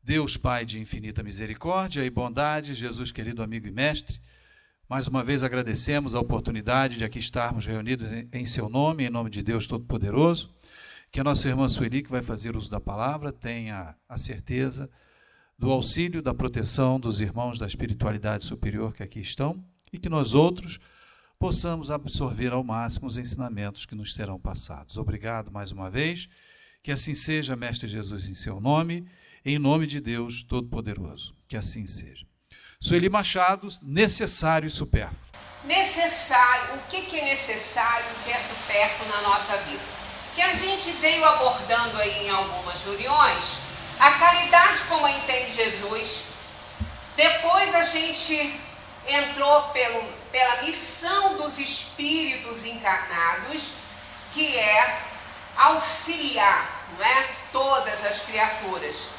Deus Pai de infinita misericórdia e bondade, Jesus querido amigo e mestre, mais uma vez agradecemos a oportunidade de aqui estarmos reunidos em seu nome, em nome de Deus Todo-Poderoso, que a nossa irmã Sueli, que vai fazer uso da palavra, tenha a certeza do auxílio, da proteção dos irmãos da espiritualidade superior que aqui estão e que nós outros possamos absorver ao máximo os ensinamentos que nos serão passados. Obrigado mais uma vez, que assim seja, Mestre Jesus, em seu nome, em nome de Deus Todo-Poderoso, que assim seja. Sueli Machado, necessário e supérfluo. Necessário, o que é necessário, o que é supérfluo na nossa vida? Que a gente veio abordando aí em algumas reuniões, a caridade como a entende Jesus. Depois a gente entrou pela missão dos espíritos encarnados, que é auxiliar, não é, todas as criaturas,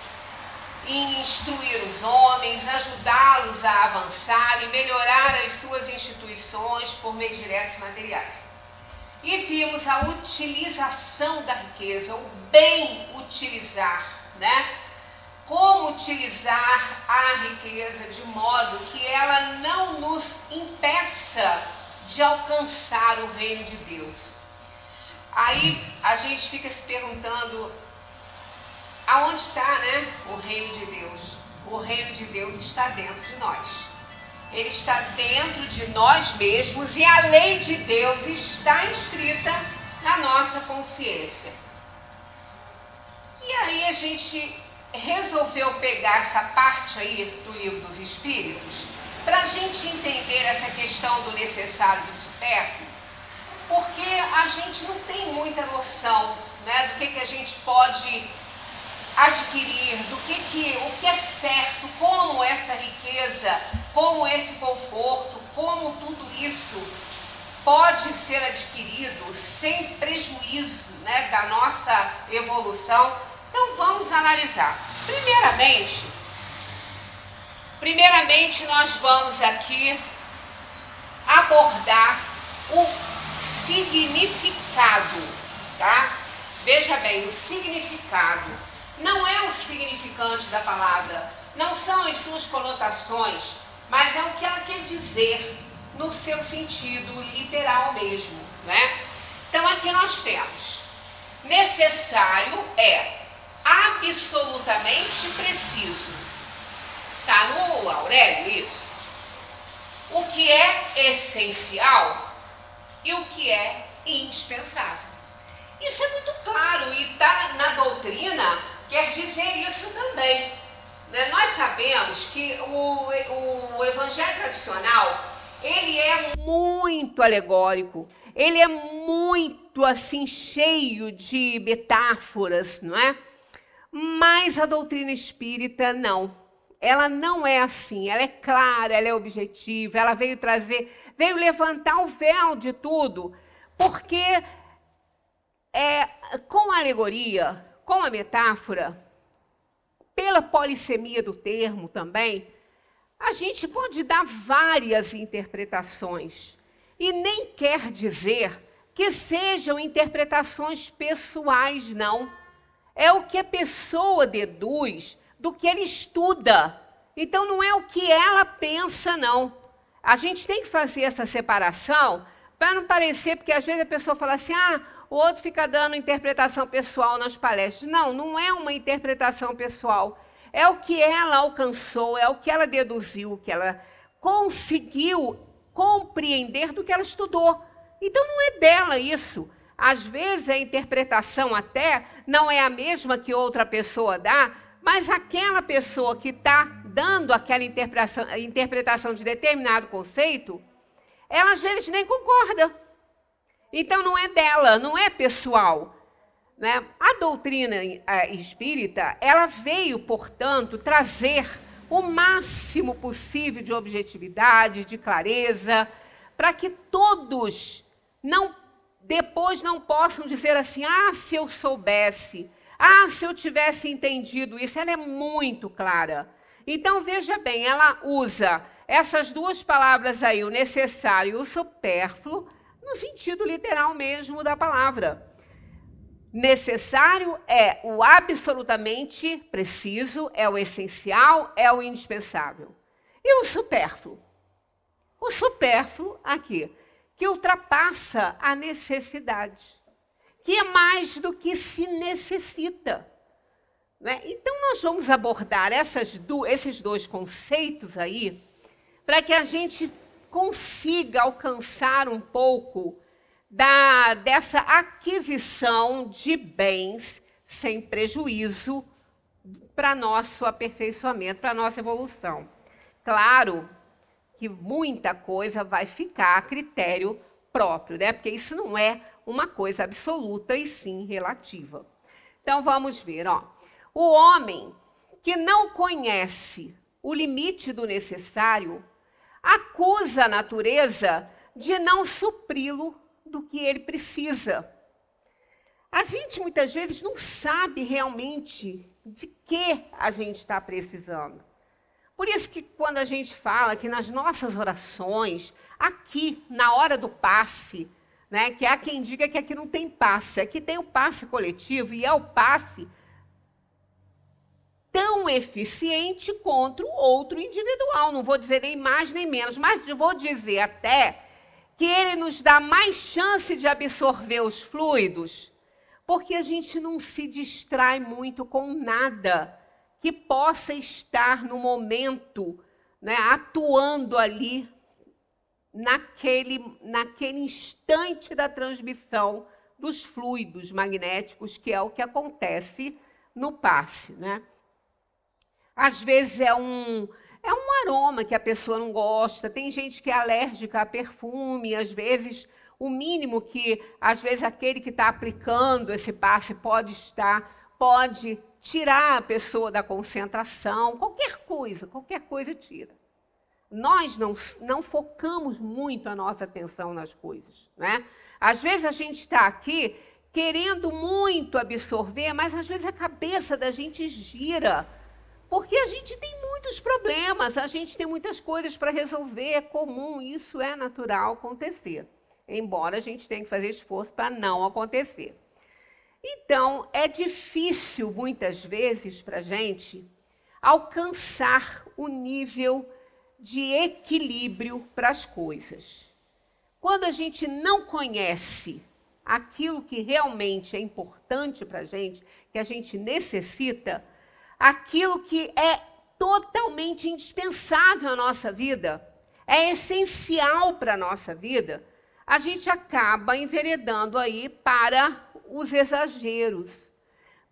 em instruir os homens, ajudá-los a avançar e melhorar as suas instituições por meio de diretos materiais. E vimos a utilização da riqueza, o bem utilizar, né? Como utilizar a riqueza de modo que ela não nos impeça de alcançar o reino de Deus. Aí a gente fica se perguntando, aonde está, né, o reino de Deus? O reino de Deus está dentro de nós. Ele está dentro de nós mesmos e a lei de Deus está inscrita na nossa consciência. E aí a gente resolveu pegar essa parte aí do Livro dos Espíritos para a gente entender essa questão do necessário e do supérfluo, porque a gente não tem muita noção, né, do que a gente pode adquirir, o que é certo, como essa riqueza, como esse conforto, como tudo isso pode ser adquirido sem prejuízo, né, da nossa evolução. Então vamos analisar. Primeiramente nós vamos aqui abordar o significado, tá? Veja bem, o significado não é o significante da palavra, não são as suas conotações, mas é o que ela quer dizer no seu sentido literal mesmo, né? Então aqui nós temos, necessário é absolutamente preciso. Está no Aurélio isso? O que é essencial e o que é indispensável. Isso é muito claro e está na doutrina, quer dizer isso também. Né? Nós sabemos que o evangelho tradicional, ele é muito alegórico, ele é muito assim cheio de metáforas, não é? Mas a doutrina espírita não. Ela não é assim, ela é clara, ela é objetiva, ela veio levantar o véu de tudo, porque com a alegoria, com a metáfora, pela polissemia do termo também, a gente pode dar várias interpretações. E nem quer dizer que sejam interpretações pessoais, não. É o que a pessoa deduz do que ele estuda. Então não é o que ela pensa, não. A gente tem que fazer essa separação para não parecer, porque às vezes a pessoa fala assim, o outro fica dando interpretação pessoal nas palestras. Não, não é uma interpretação pessoal. É o que ela alcançou, é o que ela deduziu, o que ela conseguiu compreender do que ela estudou. Então não é dela isso. Às vezes a interpretação até não é a mesma que outra pessoa dá, mas aquela pessoa que está dando aquela interpretação de determinado conceito, ela às vezes nem concorda. Então não é dela, não é pessoal. Né? A doutrina espírita, ela veio, portanto, trazer o máximo possível de objetividade, de clareza, para que todos depois não possam dizer assim, se eu soubesse, se eu tivesse entendido isso. Ela é muito clara. Então, veja bem, ela usa essas duas palavras aí, o necessário e o supérfluo, no sentido literal mesmo da palavra. Necessário é o absolutamente preciso, é o essencial, é o indispensável. E o supérfluo? O supérfluo aqui, que ultrapassa a necessidade, que é mais do que se necessita. Né? Então, nós vamos abordar esses dois conceitos aí, para que a gente consiga alcançar um pouco dessa aquisição de bens sem prejuízo para nosso aperfeiçoamento, para nossa evolução. Claro que muita coisa vai ficar a critério próprio, né? Porque isso não é uma coisa absoluta e sim relativa. Então, vamos ver, ó. O homem que não conhece o limite do necessário acusa a natureza de não supri-lo do que ele precisa. A gente muitas vezes não sabe realmente de que a gente está precisando. Por isso que quando a gente fala que nas nossas orações, aqui na hora do passe, né, que há quem diga que aqui não tem passe, aqui tem o passe coletivo e é o passe tão eficiente quanto o outro individual. Não vou dizer nem mais nem menos, mas vou dizer até que ele nos dá mais chance de absorver os fluidos, porque a gente não se distrai muito com nada que possa estar no momento, né, atuando ali naquele instante da transmissão dos fluidos magnéticos, que é o que acontece no passe, né? Às vezes é um aroma que a pessoa não gosta, tem gente que é alérgica a perfume, às vezes o mínimo que, às vezes, aquele que está aplicando esse passe pode tirar a pessoa da concentração, qualquer coisa tira. Nós não focamos muito a nossa atenção nas coisas, né? Às vezes a gente está aqui querendo muito absorver, mas às vezes a cabeça da gente gira, porque a gente tem muitos problemas, a gente tem muitas coisas para resolver, é comum, isso é natural acontecer, embora a gente tenha que fazer esforço para não acontecer. Então, é difícil, muitas vezes, para a gente alcançar o nível de equilíbrio para as coisas. Quando a gente não conhece aquilo que realmente é importante para a gente, que a gente necessita, aquilo que é totalmente indispensável à nossa vida, é essencial para a nossa vida, a gente acaba enveredando aí para os exageros.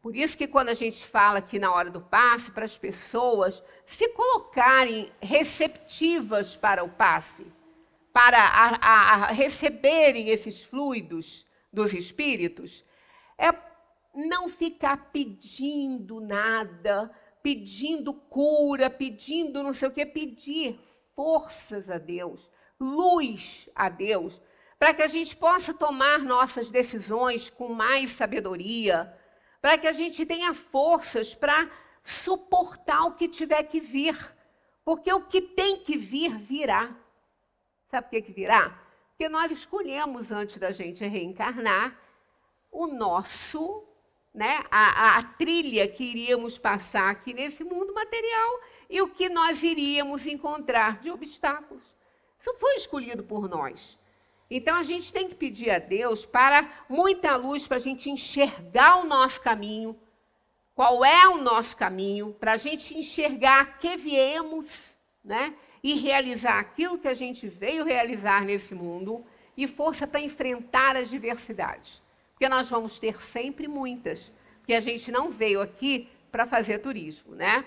Por isso que quando a gente fala aqui na hora do passe, para as pessoas se colocarem receptivas para o passe, para receberem esses fluidos dos espíritos, é não ficar pedindo nada, pedindo cura, pedindo não sei o quê, pedir forças a Deus, luz a Deus, para que a gente possa tomar nossas decisões com mais sabedoria, para que a gente tenha forças para suportar o que tiver que vir, porque o que tem que vir, virá. Sabe por que virá? Porque nós escolhemos, antes da gente reencarnar, o nosso, né, a trilha que iríamos passar aqui nesse mundo material e o que nós iríamos encontrar de obstáculos. Isso foi escolhido por nós. Então, a gente tem que pedir a Deus para muita luz, para a gente enxergar o nosso caminho, qual é o nosso caminho, para a gente enxergar a que viemos, né? E realizar aquilo que a gente veio realizar nesse mundo, e força para enfrentar as diversidades. Porque nós vamos ter sempre muitas, porque a gente não veio aqui para fazer turismo, né?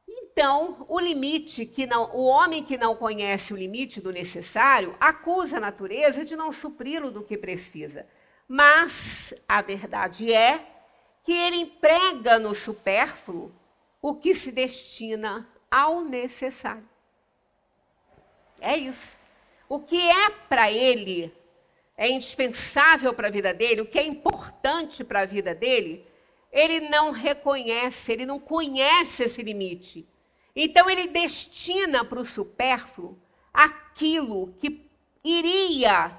Então, o homem que não conhece o limite do necessário acusa a natureza de não supri-lo do que precisa. Mas a verdade é que ele emprega no supérfluo o que se destina ao necessário. É isso. O que é para ele, é indispensável para a vida dele, o que é importante para a vida dele, ele não reconhece, ele não conhece esse limite. Então, ele destina para o supérfluo aquilo que iria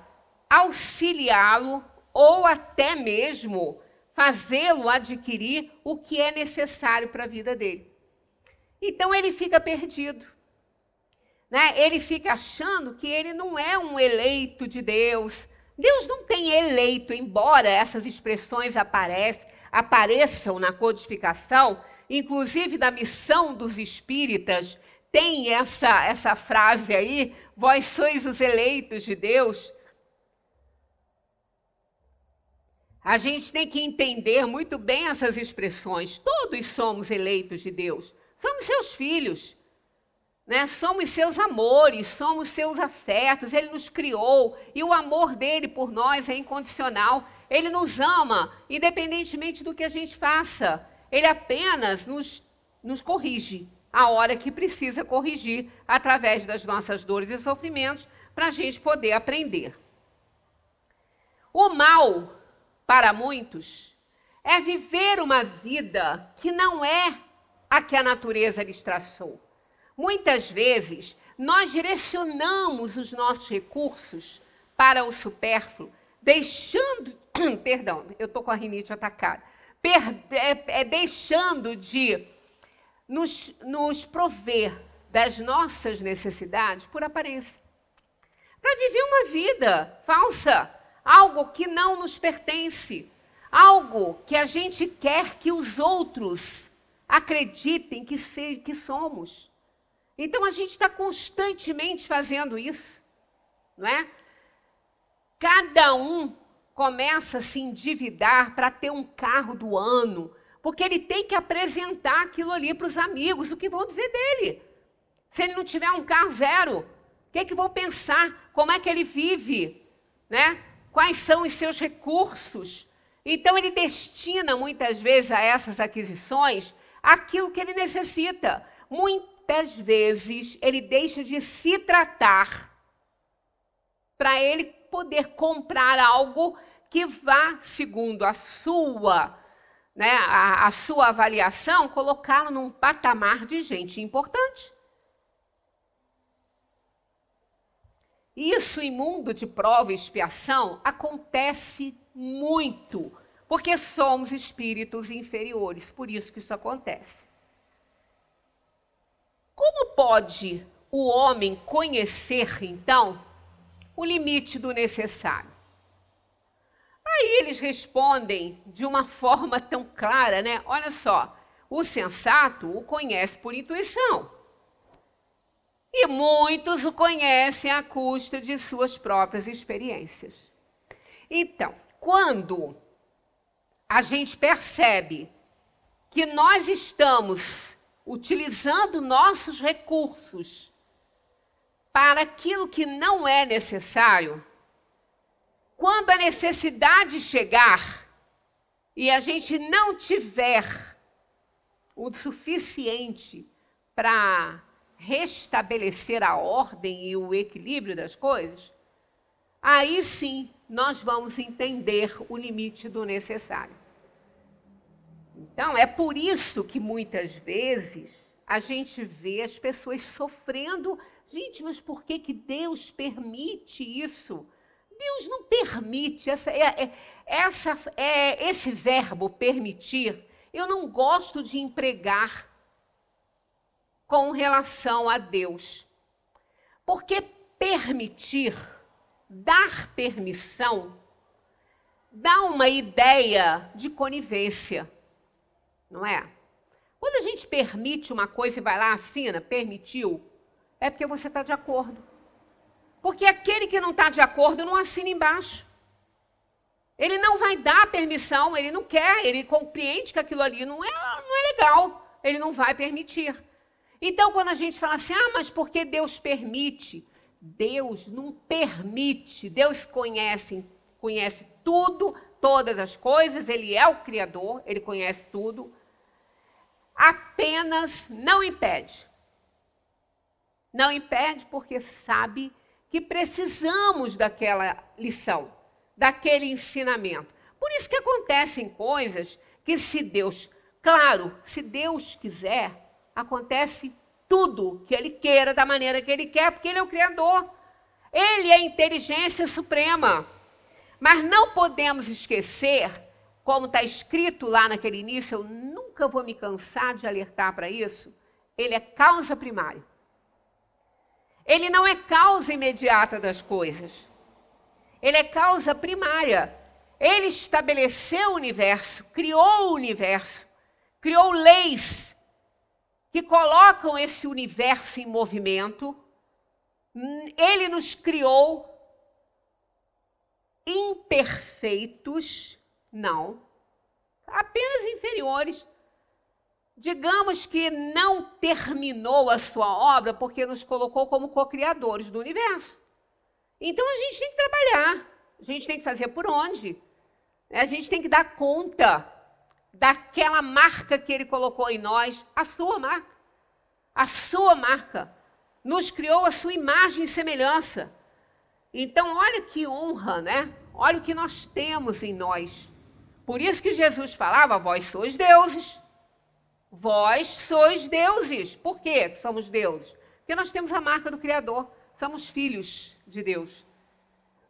auxiliá-lo ou até mesmo fazê-lo adquirir o que é necessário para a vida dele. Então ele fica perdido, né? Ele fica achando que ele não é um eleito de Deus. Deus não tem eleito, embora essas expressões apareçam na codificação, inclusive da missão dos espíritas, tem essa frase aí, vós sois os eleitos de Deus. A gente tem que entender muito bem essas expressões. Todos somos eleitos de Deus. Somos seus filhos, né? Somos seus amores, somos seus afetos. Ele nos criou e o amor dele por nós é incondicional. Ele nos ama, independentemente do que a gente faça. Ele apenas nos corrige a hora que precisa corrigir, através das nossas dores e sofrimentos, para a gente poder aprender. O mal, para muitos, é viver uma vida que não é a que a natureza lhes traçou. Muitas vezes, nós direcionamos os nossos recursos para o supérfluo, deixando... Perdão, eu estou com a rinite atacada. Deixando de nos prover das nossas necessidades por aparência. Para viver uma vida falsa, algo que não nos pertence, algo que a gente quer que os outros acreditem que somos. Então a gente está constantemente fazendo isso, não é? Cada um começa a se endividar para ter um carro do ano, porque ele tem que apresentar aquilo ali para os amigos, o que vão dizer dele. Se ele não tiver um carro zero, o que vão pensar? Como é que ele vive? Né? Quais são os seus recursos? Então ele destina muitas vezes a essas aquisições aquilo que ele necessita. Muitas vezes ele deixa de se tratar para ele poder comprar algo que vá, segundo a sua avaliação, colocá-lo num patamar de gente importante. Isso em mundo de prova e expiação acontece muito, porque somos espíritos inferiores, por isso que isso acontece. Como pode o homem conhecer, então, o limite do necessário? Aí eles respondem de uma forma tão clara, né? Olha só, o sensato o conhece por intuição. E muitos o conhecem à custa de suas próprias experiências. Então, quando a gente percebe que nós estamos utilizando nossos recursos para aquilo que não é necessário, quando a necessidade chegar e a gente não tiver o suficiente para restabelecer a ordem e o equilíbrio das coisas, aí sim nós vamos entender o limite do necessário. Então, é por isso que muitas vezes a gente vê as pessoas sofrendo. Gente, mas por que Deus permite isso? Deus não permite. Esse verbo permitir, eu não gosto de empregar com relação a Deus. Porque permitir, dar permissão, dá uma ideia de conivência, não é? Quando a gente permite uma coisa e vai lá, assina, permitiu, é porque você está de acordo. Porque aquele que não está de acordo não assina embaixo. Ele não vai dar permissão, ele não quer, ele compreende que aquilo ali não é legal, ele não vai permitir. Então, quando a gente fala assim, mas por que Deus permite? Deus não permite, Deus conhece tudo, todas as coisas, ele é o Criador, ele conhece tudo, apenas não impede. Não impede porque sabe que precisamos daquela lição, daquele ensinamento. Por isso que acontecem coisas que se Deus quiser, acontece tudo que ele queira, da maneira que ele quer, porque ele é o Criador. Ele é a inteligência suprema. Mas não podemos esquecer, como está escrito lá naquele início, eu nunca vou me cansar de alertar para isso, ele é causa primária. Ele não é causa imediata das coisas. Ele é causa primária. Ele estabeleceu o universo, criou leis que colocam esse universo em movimento. Ele nos criou imperfeitos, não, apenas inferiores. Digamos que não terminou a sua obra porque nos colocou como co-criadores do universo. Então a gente tem que trabalhar, a gente tem que fazer por onde? A gente tem que dar conta daquela marca que ele colocou em nós, a sua marca. A sua marca. Nos criou a sua imagem e semelhança. Então, olha que honra, né? Olha o que nós temos em nós. Por isso que Jesus falava, vós sois deuses. Vós sois deuses. Por quê que somos deuses? Porque nós temos a marca do Criador. Somos filhos de Deus.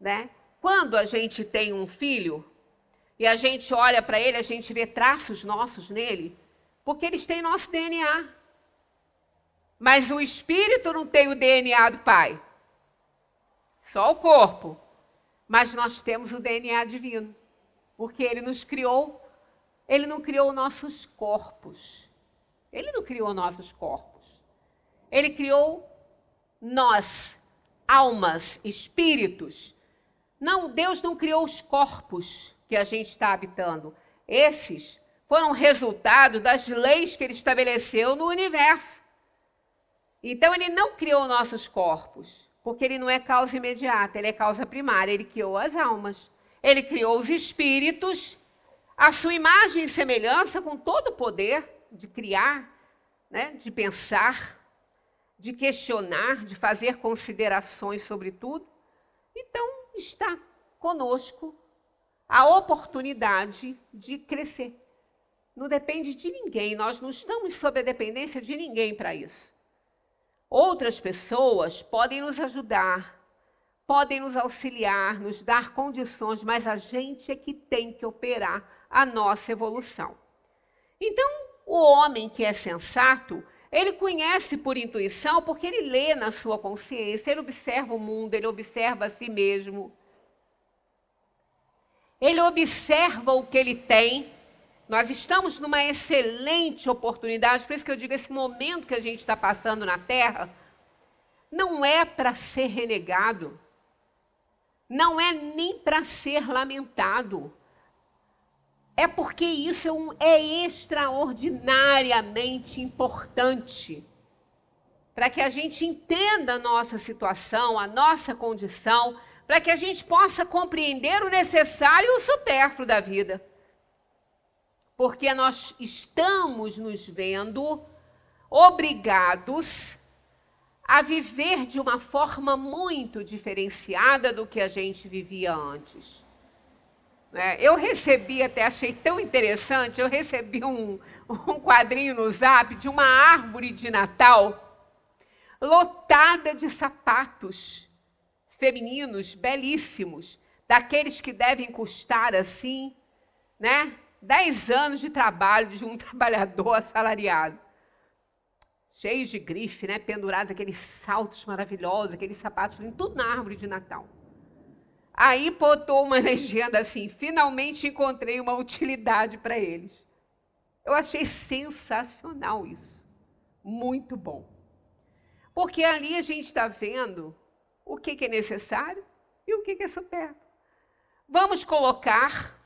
Né? Quando a gente tem um filho e a gente olha para ele, a gente vê traços nossos nele, porque eles têm nosso DNA. Mas o espírito não tem o DNA do pai. Só o corpo. Mas nós temos o DNA divino. Porque ele nos criou. Ele não criou nossos corpos. Ele não criou nossos corpos. Ele criou nós, almas, espíritos. Não, Deus não criou os corpos que a gente está habitando. Esses foram resultado das leis que ele estabeleceu no universo. Então, ele não criou nossos corpos, porque ele não é causa imediata, ele é causa primária. Ele criou as almas, ele criou os espíritos, a sua imagem e semelhança, com todo o poder de criar, né, de pensar, de questionar, de fazer considerações sobre tudo. Então, está conosco a oportunidade de crescer. Não depende de ninguém, nós não estamos sob a dependência de ninguém para isso. Outras pessoas podem nos ajudar, podem nos auxiliar, nos dar condições, mas a gente é que tem que operar a nossa evolução. Então, o homem que é sensato, ele conhece por intuição, porque ele lê na sua consciência, ele observa o mundo, ele observa a si mesmo. Ele observa o que ele tem. Nós estamos numa excelente oportunidade, por isso que eu digo, esse momento que a gente está passando na Terra, não é para ser renegado, não é nem para ser lamentado. É porque isso é extraordinariamente importante para que a gente entenda a nossa situação, a nossa condição, para que a gente possa compreender o necessário e o supérfluo da vida. Porque nós estamos nos vendo obrigados a viver de uma forma muito diferenciada do que a gente vivia antes. Eu recebi, até achei tão interessante, eu recebi um quadrinho no Zap de uma árvore de Natal lotada de sapatos femininos belíssimos, daqueles que devem custar assim, né? 10 anos de trabalho de um trabalhador assalariado. Cheios de grife, né? Pendurados, aqueles saltos maravilhosos, aqueles sapatos, tudo na árvore de Natal. Aí botou uma legenda assim, finalmente encontrei uma utilidade para eles. Eu achei sensacional isso. Muito bom. Porque ali a gente está vendo o que é necessário e o que é supérfluo. Vamos colocar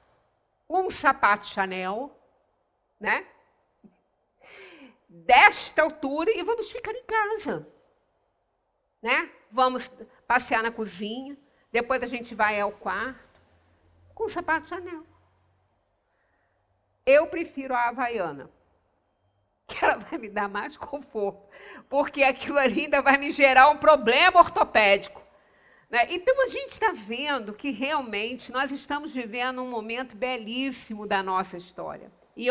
um sapato Chanel, né? Desta altura e vamos ficar em casa, né? Vamos passear na cozinha, depois a gente vai ao quarto com o sapato Chanel. Eu prefiro a Havaiana, que ela vai me dar mais conforto, porque aquilo ali ainda vai me gerar um problema ortopédico. Então, a gente está vendo que realmente nós estamos vivendo um momento belíssimo da nossa história. E,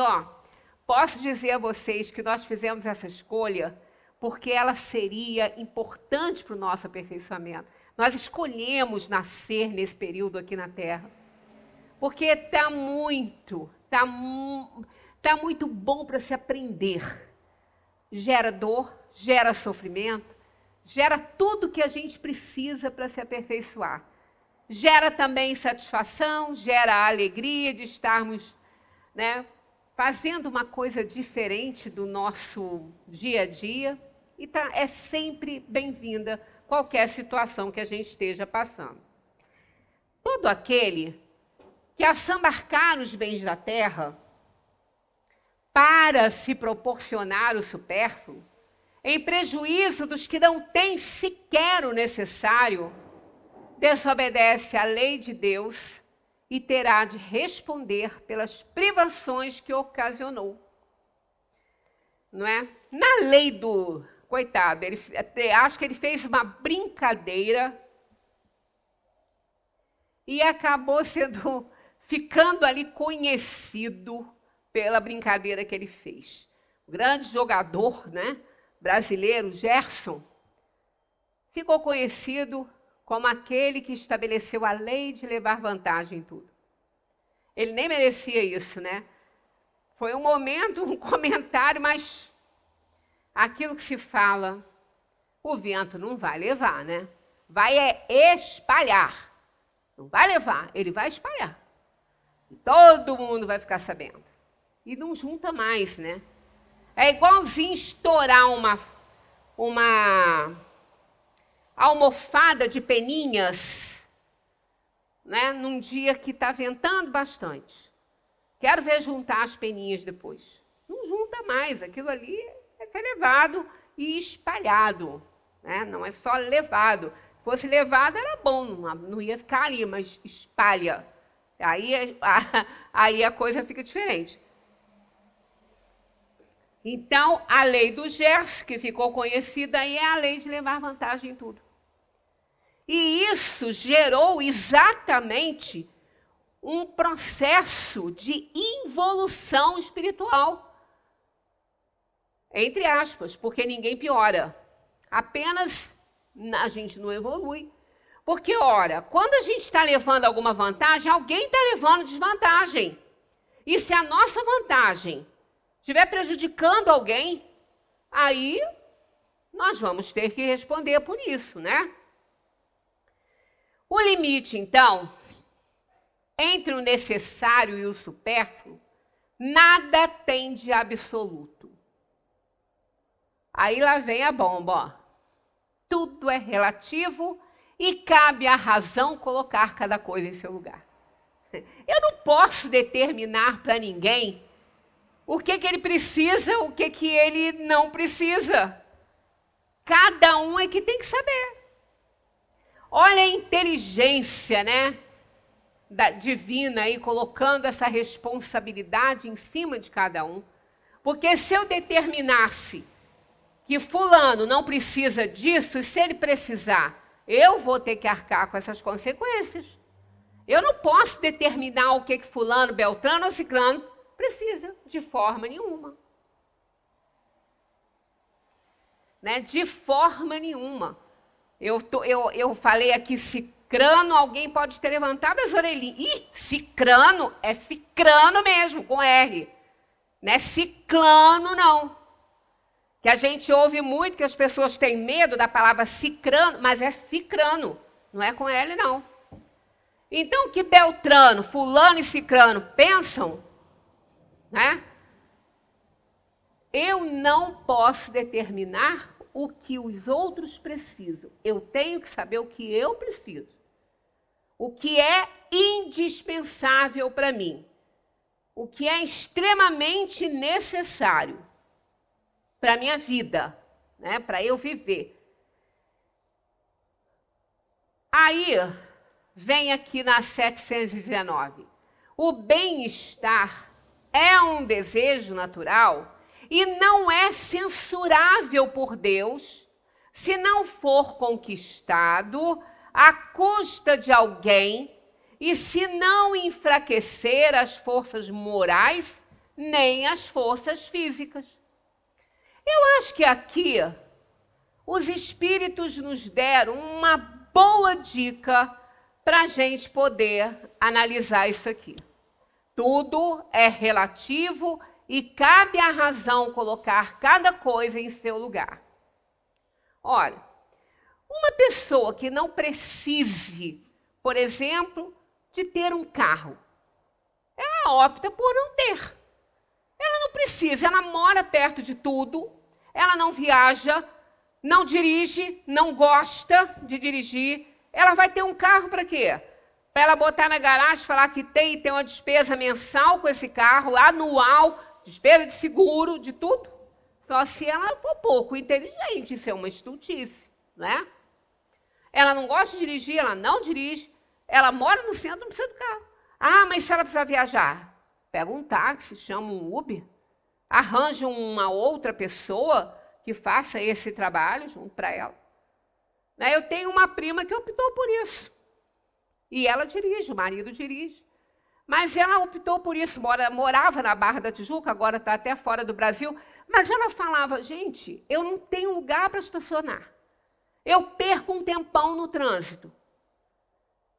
posso dizer a vocês que nós fizemos essa escolha porque ela seria importante para o nosso aperfeiçoamento. Nós escolhemos nascer nesse período aqui na Terra. porque tá muito bom para se aprender. Gera dor, gera sofrimento, gera tudo que a gente precisa para se aperfeiçoar. Gera também satisfação, gera a alegria de estarmos, né, fazendo uma coisa diferente do nosso dia a dia. E é sempre bem-vinda qualquer situação que a gente esteja passando. Todo aquele que assambarcar os bens da terra para se proporcionar o supérfluo, em prejuízo dos que não têm sequer o necessário, desobedece à lei de Deus e terá de responder pelas privações que ocasionou. Não é? Na lei do... Coitado, acho que ele fez uma brincadeira e acabou ficando ali conhecido pela brincadeira que ele fez. O grande jogador, né, brasileiro, Gerson, ficou conhecido como aquele que estabeleceu a lei de levar vantagem em tudo. Ele nem merecia isso, né? Foi um momento, um comentário, mas aquilo que se fala, o vento não vai levar, né? Vai espalhar. Não vai levar, ele vai espalhar. E todo mundo vai ficar sabendo. E não junta mais, né? É igualzinho estourar uma almofada de peninhas, né, num dia que está ventando bastante. Quero ver juntar as peninhas depois. Não junta mais, aquilo ali é ser levado e espalhado, né? Não é só levado. Se fosse levado era bom, não ia ficar ali, mas espalha. Aí a coisa fica diferente. Então, a lei do Gerson, que ficou conhecida aí, é a lei de levar vantagem em tudo. E isso gerou exatamente um processo de involução espiritual. Entre aspas, porque ninguém piora. Apenas a gente não evolui. Porque, ora, quando a gente está levando alguma vantagem, alguém está levando desvantagem. E se a nossa vantagem estiver prejudicando alguém, aí nós vamos ter que responder por isso, né? O limite, então, entre o necessário e o supérfluo, nada tem de absoluto. Aí lá vem a bomba, ó. Tudo é relativo e cabe à razão colocar cada coisa em seu lugar. Eu não posso determinar para ninguém o que ele precisa, o que ele não precisa. Cada um é que tem que saber. Olha a inteligência, né, divina aí, colocando essa responsabilidade em cima de cada um. Porque se eu determinasse que fulano não precisa disso, e se ele precisar, eu vou ter que arcar com essas consequências. Eu não posso determinar o que fulano, beltrano ou ciclano precisa, de forma nenhuma. Né? De forma nenhuma. Eu falei aqui cicrano, alguém pode ter levantado as orelhinhas. Ih, cicrano, é cicrano mesmo, com R. Não é ciclano, não. Que a gente ouve muito que as pessoas têm medo da palavra cicrano, mas é cicrano, não é com L, não. Então, o que Beltrano, fulano e cicrano pensam, né? Eu não posso determinar o que os outros precisam. Eu tenho que saber o que eu preciso. O que é indispensável para mim. O que é extremamente necessário para a minha vida, né? Para eu viver. Aí, vem aqui na 719. O bem-estar é um desejo natural e não é censurável por Deus se não for conquistado à custa de alguém e se não enfraquecer as forças morais nem as forças físicas. Eu acho que aqui os espíritos nos deram uma boa dica para a gente poder analisar isso aqui. Tudo é relativo e cabe à razão colocar cada coisa em seu lugar. Olha, uma pessoa que não precise, por exemplo, de ter um carro, ela opta por não ter. Ela não precisa, ela mora perto de tudo, ela não viaja, não dirige, não gosta de dirigir. Ela vai ter um carro para quê? Para ela botar na garagem, falar que tem uma despesa mensal com esse carro, anual, despesa de seguro, de tudo. Só se ela for pouco inteligente, isso é uma estultice, né? Ela não gosta de dirigir, ela não dirige, ela mora no centro, não precisa do carro. Ah, mas se ela precisar viajar, pega um táxi, chama um Uber, arranja uma outra pessoa que faça esse trabalho junto para ela. Eu tenho uma prima que optou por isso. E ela dirige, o marido dirige. Mas ela optou por isso, morava na Barra da Tijuca, agora está até fora do Brasil. Mas ela falava, gente, eu não tenho lugar para estacionar. Eu perco um tempão no trânsito.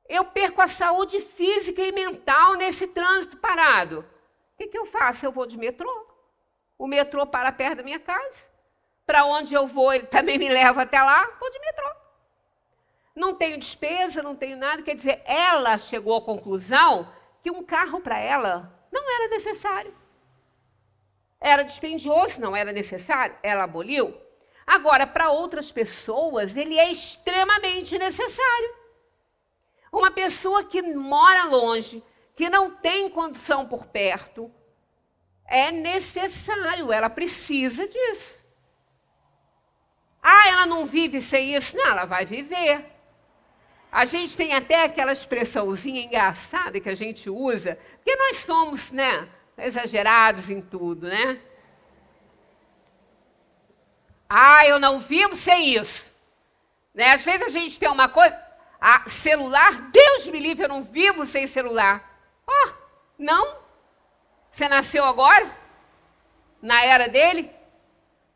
Eu perco a saúde física e mental nesse trânsito parado. O que eu faço? Eu vou de metrô. O metrô para perto da minha casa. Para onde eu vou, ele também me leva até lá, vou de metrô. Não tenho despesa, não tenho nada. Quer dizer, ela chegou à conclusão que um carro para ela não era necessário. Era dispendioso, não era necessário. Ela aboliu. Agora, para outras pessoas, ele é extremamente necessário. Uma pessoa que mora longe, que não tem condição por perto, é necessário, ela precisa disso. Ah, ela não vive sem isso? Não, ela vai viver. A gente tem até aquela expressãozinha engraçada que a gente usa, porque nós somos, exagerados em tudo, Ah, eu não vivo sem isso. Às vezes a gente tem uma coisa, celular, Deus me livre, eu não vivo sem celular. Não? Você nasceu agora? Na era dele?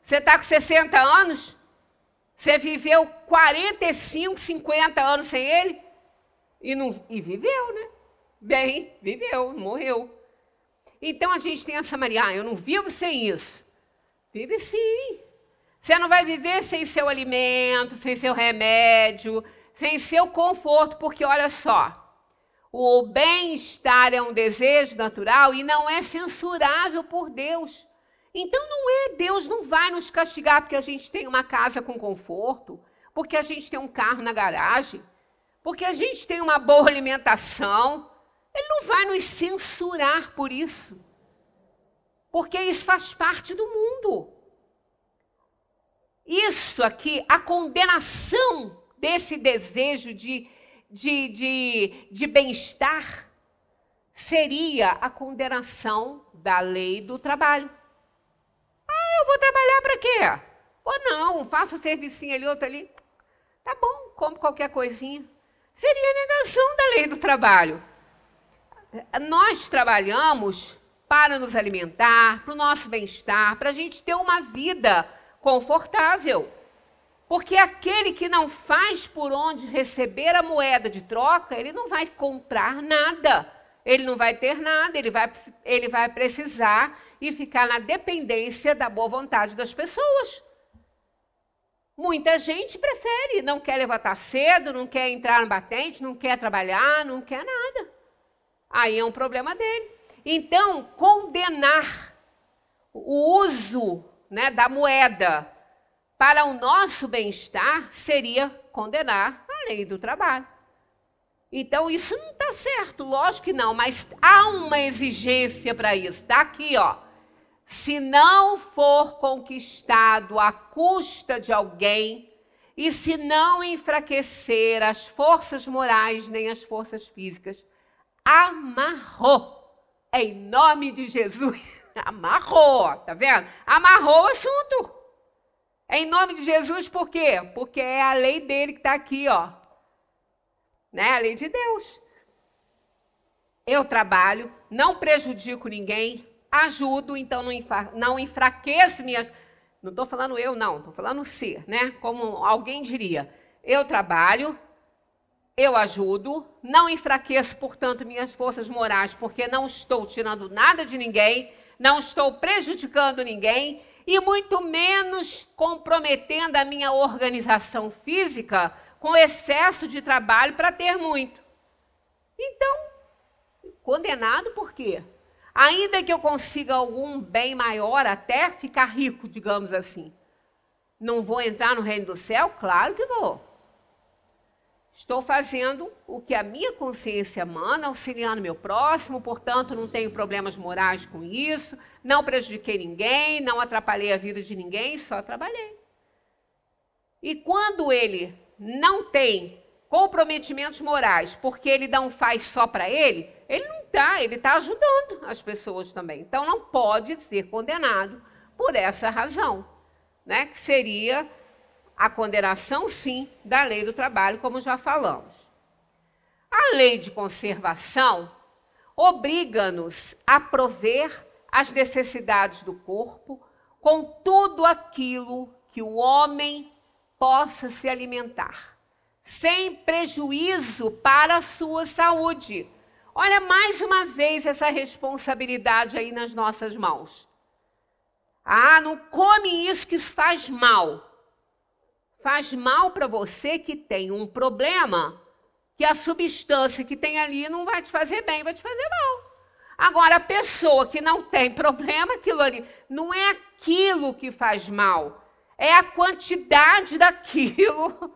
Você está com 60 anos? Você viveu 45, 50 anos sem ele? E viveu, né? Bem, viveu, morreu. Então a gente tem essa mania, eu não vivo sem isso. Vive sim. Você não vai viver sem seu alimento, sem seu remédio, sem seu conforto, porque olha só, o bem-estar é um desejo natural e não é censurável por Deus. Então Deus não vai nos castigar porque a gente tem uma casa com conforto, porque a gente tem um carro na garagem, porque a gente tem uma boa alimentação. Ele não vai nos censurar por isso, porque isso faz parte do mundo. Isso aqui, a condenação desse desejo de bem-estar, seria a condenação da lei do trabalho. Eu vou trabalhar para quê? Ou não, faço um servicinho ali, outro ali. Tá bom, como qualquer coisinha. Seria a negação da lei do trabalho. Nós trabalhamos para nos alimentar, para o nosso bem-estar, para a gente ter uma vida confortável. Porque aquele que não faz por onde receber a moeda de troca, ele não vai comprar nada. Ele não vai ter nada, ele vai precisar e ficar na dependência da boa vontade das pessoas. Muita gente prefere, não quer levantar cedo, não quer entrar no batente, não quer trabalhar, não quer nada. Aí é um problema dele. Então, condenar o uso, da moeda para o nosso bem-estar seria condenar a lei do trabalho. Então, isso não está certo, lógico que não, mas há uma exigência para isso. Está aqui, se não for conquistado à custa de alguém e se não enfraquecer as forças morais nem as forças físicas, amarrou. Em nome de Jesus, amarrou, tá vendo? Amarrou o assunto. Em nome de Jesus, por quê? Porque é a lei dele que está aqui, A lei de Deus. Eu trabalho, não prejudico ninguém, ajudo, então não enfraqueço minhas... Não estou falando eu, não, estou falando ser, Como alguém diria. Eu trabalho, eu ajudo, não enfraqueço, portanto, minhas forças morais, porque não estou tirando nada de ninguém, não estou prejudicando ninguém, e muito menos comprometendo a minha organização física com excesso de trabalho para ter muito. Então, condenado por quê? Ainda que eu consiga algum bem maior, até ficar rico, digamos assim, não vou entrar no reino do céu? Claro que vou. Estou fazendo o que a minha consciência manda, auxiliando meu próximo, portanto, não tenho problemas morais com isso, não prejudiquei ninguém, não atrapalhei a vida de ninguém, só trabalhei. E quando ele não tem comprometimentos morais, porque ele não faz só para ele não está, ele está ajudando as pessoas também. Então, não pode ser condenado por essa razão, né? Que seria a condenação, sim, da lei do trabalho, como já falamos. A lei de conservação obriga-nos a prover as necessidades do corpo com tudo aquilo que o homem possa se alimentar, sem prejuízo para a sua saúde. Olha, mais uma vez essa responsabilidade aí nas nossas mãos. Ah, não come isso que isso faz mal. Faz mal para você que tem um problema, que a substância que tem ali não vai te fazer bem, vai te fazer mal. Agora, a pessoa que não tem problema, aquilo ali, não é aquilo que faz mal, é a quantidade daquilo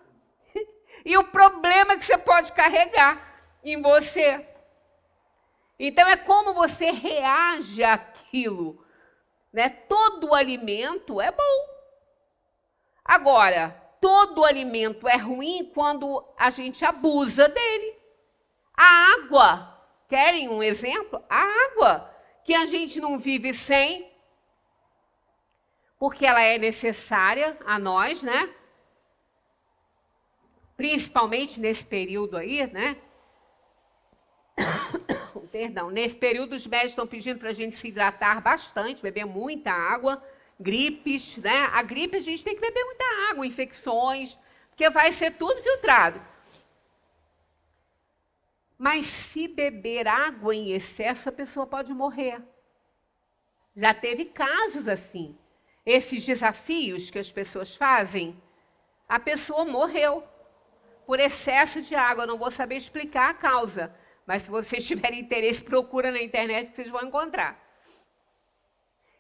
e o problema que você pode carregar em você. Então, é como você reage àquilo, né? Todo alimento é bom. Agora, todo alimento é ruim quando a gente abusa dele. A água, querem um exemplo? A água, que a gente não vive sem, porque ela é necessária a nós, né? Principalmente nesse período aí, né? Perdão, nesse período os médicos estão pedindo para a gente se hidratar bastante, beber muita água, gripes, né? A gripe a gente tem que beber muita água, infecções, porque vai ser tudo filtrado. Mas se beber água em excesso, a pessoa pode morrer. Já teve casos assim. Esses desafios que as pessoas fazem, a pessoa morreu por excesso de água. Eu não vou saber explicar a causa, mas se vocês tiverem interesse, procura na internet que vocês vão encontrar.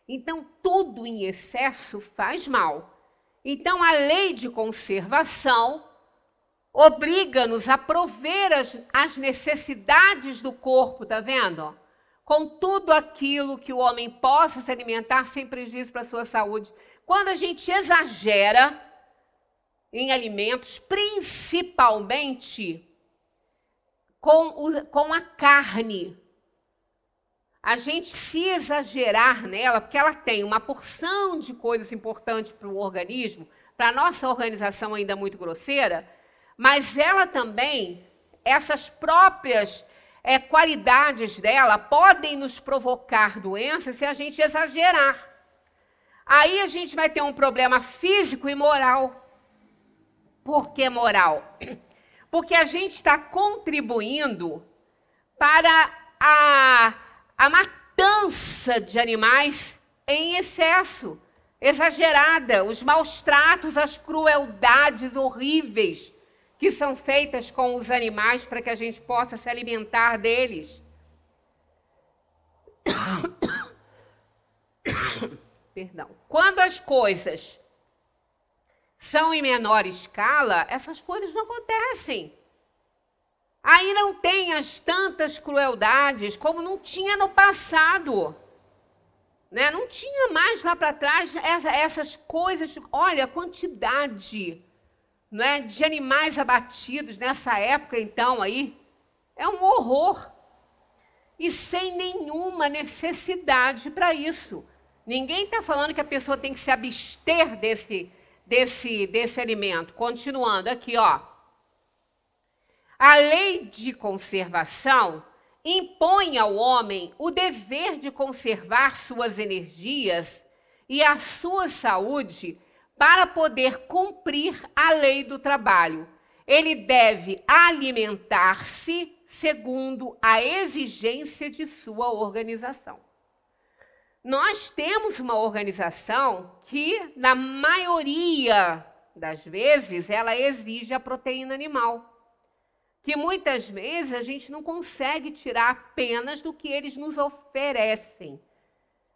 Então, tudo em excesso faz mal. Então, a lei de conservação obriga-nos a prover as necessidades do corpo, tá vendo? Com tudo aquilo que o homem possa se alimentar sem prejuízo para a sua saúde. Quando a gente exagera em alimentos, principalmente com a carne, a gente se exagerar nela, porque ela tem uma porção de coisas importantes para o organismo, para a nossa organização ainda muito grosseira, mas ela também, essas próprias qualidades dela podem nos provocar doenças se a gente exagerar. Aí a gente vai ter um problema físico e moral. Por que moral? Porque a gente está contribuindo para a matança de animais em excesso, exagerada, os maus tratos, as crueldades horríveis que são feitas com os animais para que a gente possa se alimentar deles. Perdão. Quando as coisas são em menor escala, essas coisas não acontecem. Aí não tem as tantas crueldades como não tinha no passado. Né? Não tinha mais lá para trás essas coisas. Olha, a quantidade, né, de animais abatidos nessa época, então, aí, é um horror. E sem nenhuma necessidade para isso. Ninguém está falando que a pessoa tem que se abster desse alimento. Continuando aqui, ó. A lei de conservação impõe ao homem o dever de conservar suas energias e a sua saúde para poder cumprir a lei do trabalho. ele deve alimentar-se segundo a exigência de sua organização. Nós temos uma organização que, na maioria das vezes, ela exige a proteína animal, que muitas vezes a gente não consegue tirar apenas do que eles nos oferecem,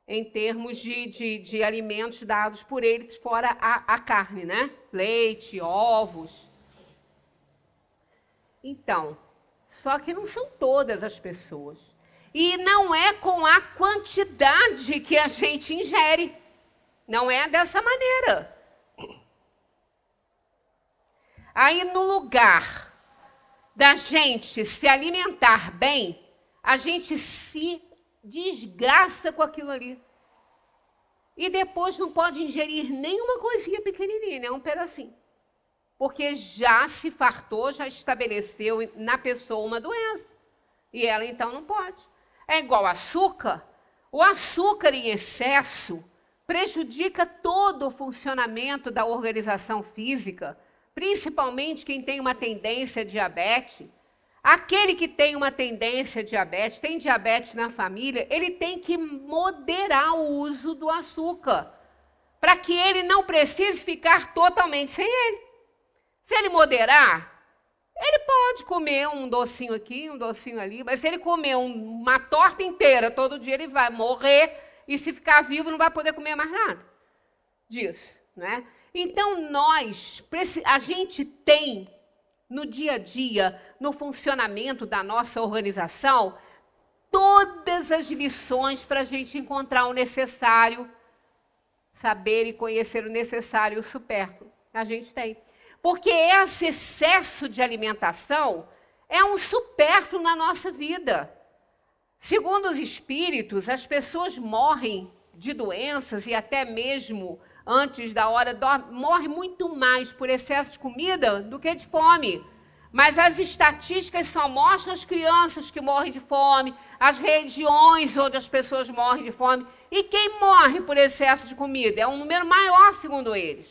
em termos de alimentos dados por eles, fora a carne, né? Leite, ovos. Então, só que não são todas as pessoas. E não é com a quantidade que a gente ingere. Não é dessa maneira. Aí, no lugar da gente se alimentar bem, a gente se desgraça com aquilo ali. E depois não pode ingerir nenhuma coisinha pequenininha, né? Um pedacinho. Porque já se fartou, já estabeleceu na pessoa uma doença. E ela, então, não pode. É igual açúcar. O açúcar em excesso prejudica todo o funcionamento da organização física, principalmente quem tem uma tendência a diabetes. Aquele que tem uma tendência a diabetes, tem diabetes na família, ele tem que moderar o uso do açúcar, para que ele não precise ficar totalmente sem ele. Se ele moderar, ele pode comer um docinho aqui, um docinho ali, mas se ele comer uma torta inteira todo dia, ele vai morrer, e se ficar vivo não vai poder comer mais nada disso, né? Então, a gente tem, no dia a dia, no funcionamento da nossa organização, todas as lições para a gente encontrar o necessário, saber e conhecer o necessário e o supérfluo. A gente tem. Porque esse excesso de alimentação é um supérfluo na nossa vida. Segundo os espíritos, as pessoas morrem de doenças e até mesmo antes da hora, morrem muito mais por excesso de comida do que de fome. Mas as estatísticas só mostram as crianças que morrem de fome, as regiões onde as pessoas morrem de fome. E quem morre por excesso de comida? É um número maior, segundo eles.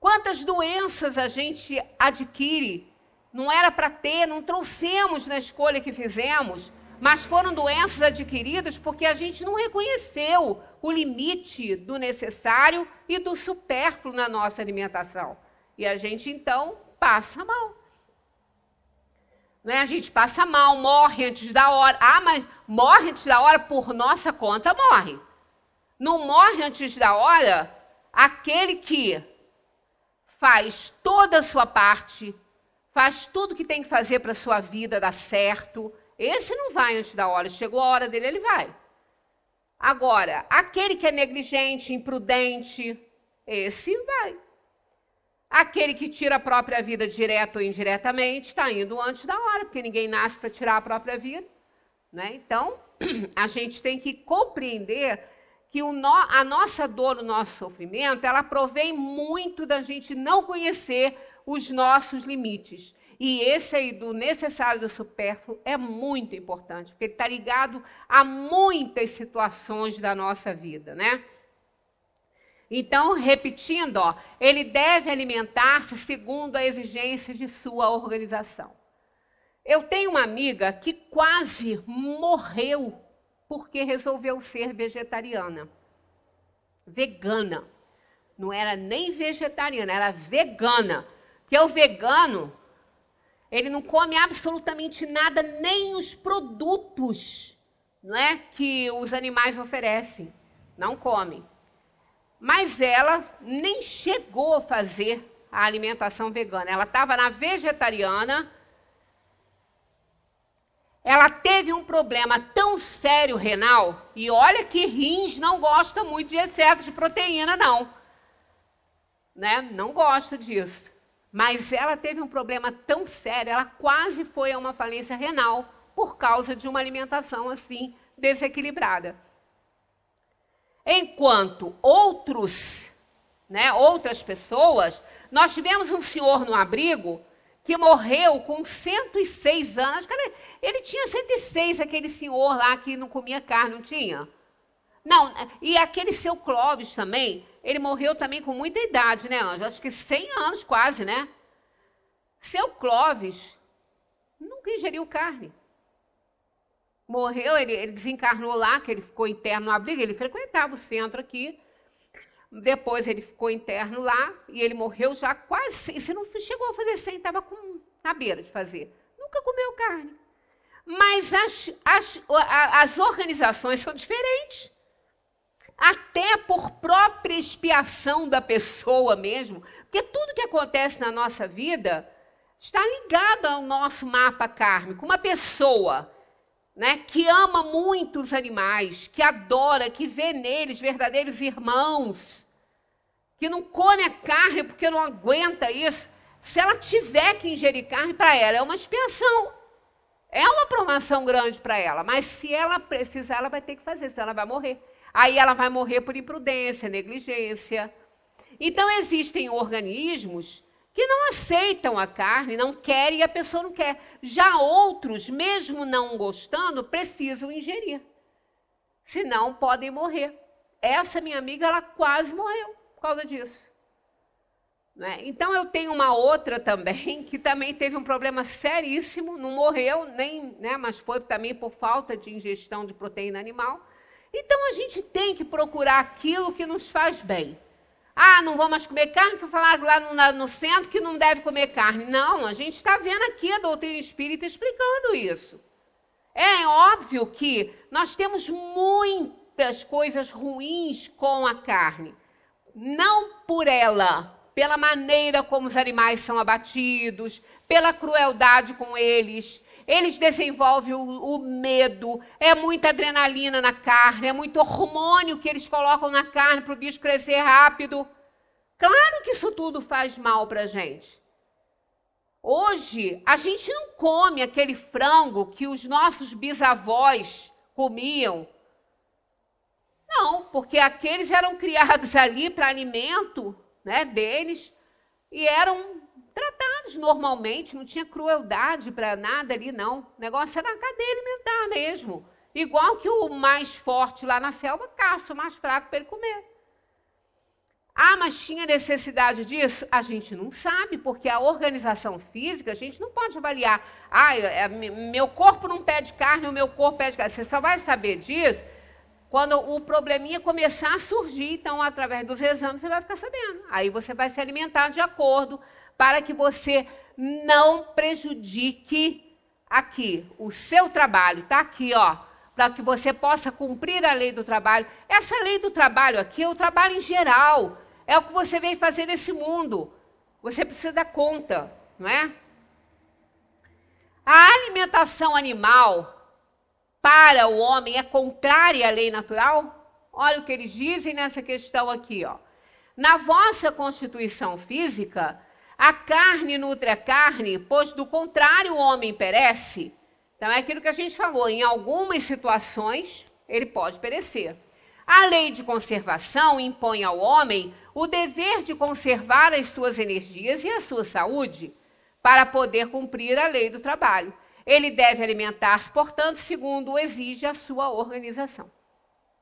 Quantas doenças a gente adquire? Não era para ter, não trouxemos na escolha que fizemos, mas foram doenças adquiridas porque a gente não reconheceu o limite do necessário e do supérfluo na nossa alimentação. E a gente, então, passa mal. Né? A gente passa mal, morre antes da hora. Ah, mas morre antes da hora por nossa conta, morre. Não morre antes da hora aquele que faz toda a sua parte, faz tudo que tem que fazer para a sua vida dar certo. Esse não vai antes da hora. Chegou a hora dele, ele vai. Agora, aquele que é negligente, imprudente, esse vai. Aquele que tira a própria vida direto ou indiretamente, está indo antes da hora, porque ninguém nasce para tirar a própria vida. Né? Então, a gente tem que compreender que a nossa dor, o nosso sofrimento, ela provém muito da gente não conhecer os nossos limites. E esse aí do necessário e do supérfluo é muito importante, porque ele está ligado a muitas situações da nossa vida, né? Então, repetindo, ele deve alimentar-se segundo a exigência de sua organização. Eu tenho uma amiga que quase morreu porque resolveu ser vegetariana. Vegana. Não era nem vegetariana, era vegana. Porque o vegano, ele não come absolutamente nada, nem os produtos, não é, que os animais oferecem. Não come. Mas ela nem chegou a fazer a alimentação vegana. Ela estava na vegetariana. Ela teve um problema tão sério renal, e olha que rins não gosta muito de excesso de proteína, não. Né? Não gosta disso. Mas ela teve um problema tão sério, ela quase foi a uma falência renal por causa de uma alimentação assim desequilibrada. Enquanto outras pessoas, nós tivemos um senhor no abrigo que morreu com 106 anos. Ele tinha 106, aquele senhor lá que não comia carne, não tinha? Não, e aquele seu Clóvis também, ele morreu também com muita idade, né, Ângela? Acho que 100 anos quase, né? Seu Clóvis nunca ingeriu carne. Morreu, ele desencarnou lá, que ele ficou interno no abrigo, ele frequentava o centro aqui. Depois ele ficou interno lá e ele morreu já quase 100. Se não chegou a fazer 100, estava na beira de fazer. Nunca comeu carne. Mas as organizações são diferentes. Até por própria expiação da pessoa mesmo. Porque tudo que acontece na nossa vida está ligado ao nosso mapa kármico. Uma pessoa, né, que ama muito os animais, que adora, que vê neles verdadeiros irmãos, que não come a carne porque não aguenta isso, se ela tiver que ingerir carne, para ela é uma expiação. É uma provação grande para ela, mas se ela precisar, ela vai ter que fazer, senão ela vai morrer. Aí ela vai morrer por imprudência, negligência. Então existem organismos que não aceitam a carne, não querem e a pessoa não quer. Já outros, mesmo não gostando, precisam ingerir. Senão podem morrer. Essa minha amiga, ela quase morreu por causa disso. Né? Então eu tenho uma outra também, que também teve um problema seríssimo, não morreu, nem, né, mas foi também por falta de ingestão de proteína animal. Então a gente tem que procurar aquilo que nos faz bem. Ah, não vou mais comer carne, porque falaram lá no centro que não deve comer carne. Não, a gente está vendo aqui a doutrina espírita explicando isso. É óbvio que nós temos muitas coisas ruins com a carne. Não por ela, pela maneira como os animais são abatidos, pela crueldade com eles. Eles desenvolvem o medo, é muita adrenalina na carne, é muito hormônio que eles colocam na carne para o bicho crescer rápido. Claro que isso tudo faz mal para a gente. Hoje, a gente não come aquele frango que os nossos bisavós comiam. Não, porque aqueles eram criados ali para alimento, né, deles e eram tratados normalmente, não tinha crueldade para nada ali, não. O negócio era a cadeia alimentar mesmo. Igual que o mais forte lá na selva caça o mais fraco para ele comer. Ah, mas tinha necessidade disso? A gente não sabe, porque a organização física, a gente não pode avaliar. Ah, meu corpo não pede carne, o meu corpo pede carne. Você só vai saber disso quando o probleminha começar a surgir. Então, através dos exames, você vai ficar sabendo. Aí você vai se alimentar de acordo para que você não prejudique aqui o seu trabalho. Está aqui, ó, para que você possa cumprir a lei do trabalho. Essa lei do trabalho aqui é o trabalho em geral. É o que você veio fazer nesse mundo. Você precisa dar conta, não é? A alimentação animal para o homem é contrária à lei natural? Olha o que eles dizem nessa questão aqui, ó. Na vossa constituição física, a carne nutre a carne, pois do contrário o homem perece. Então é aquilo que a gente falou, em algumas situações ele pode perecer. A lei de conservação impõe ao homem o dever de conservar as suas energias e a sua saúde para poder cumprir a lei do trabalho. Ele deve alimentar-se, portanto, segundo exige a sua organização.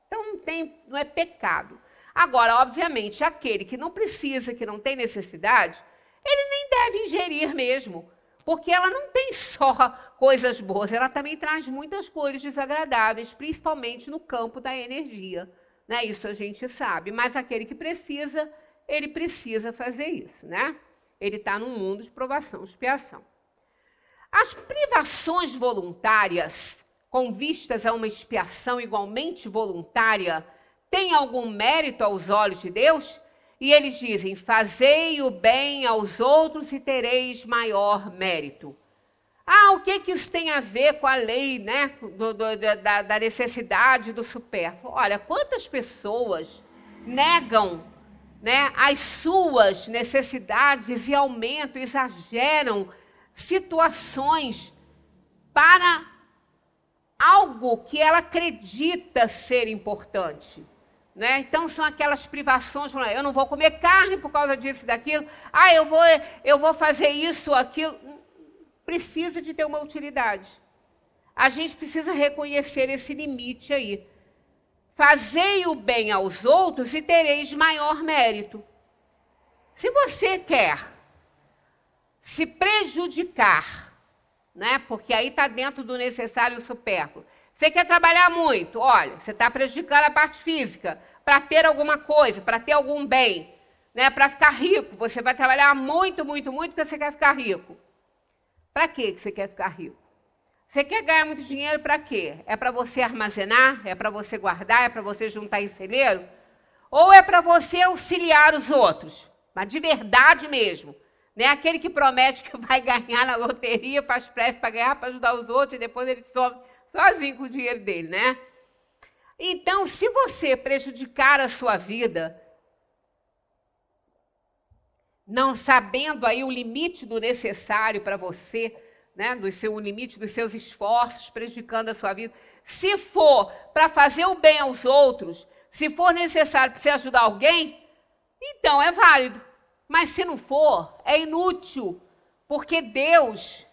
Então não é pecado. Agora, obviamente, aquele que não precisa, que não tem necessidade, ele nem deve ingerir mesmo, porque ela não tem só coisas boas, ela também traz muitas coisas desagradáveis, principalmente no campo da energia. Né? Isso a gente sabe, mas aquele que precisa, ele precisa fazer isso. Né? Ele está num mundo de provação, expiação. As privações voluntárias, com vistas a uma expiação igualmente voluntária, têm algum mérito aos olhos de Deus? E eles dizem, fazei o bem aos outros e tereis maior mérito. Ah, o que isso tem a ver com a lei, né, da necessidade do supérfluo? Olha, quantas pessoas negam, né, as suas necessidades e aumentam, exageram situações para algo que ela acredita ser importante. Né? Então, são aquelas privações, eu não vou comer carne por causa disso e daquilo, ah, eu vou fazer isso ou aquilo. Precisa de ter uma utilidade. A gente precisa reconhecer esse limite aí. Fazei o bem aos outros e tereis maior mérito. Se se prejudicar, né? Porque aí está dentro do necessário e o supérfluo. Você quer trabalhar muito, olha, você está prejudicando a parte física para ter alguma coisa, para ter algum bem, né? Para ficar rico. Você vai trabalhar muito, muito, muito porque você quer ficar rico. Para que você quer ficar rico? Você quer ganhar muito dinheiro para quê? É para você armazenar? É para você guardar? É para você juntar em celeiro? Ou é para você auxiliar os outros? Mas de verdade mesmo. Não é aquele que promete que vai ganhar na loteria, faz prece para ganhar, para ajudar os outros, e depois ele some sozinho com o dinheiro dele, né? Então, se você prejudicar a sua vida, não sabendo aí o limite do necessário para você, né, o limite dos seus esforços, prejudicando a sua vida, se for para fazer o bem aos outros, se for necessário para você ajudar alguém, então é válido. Mas se não for, é inútil, porque Deus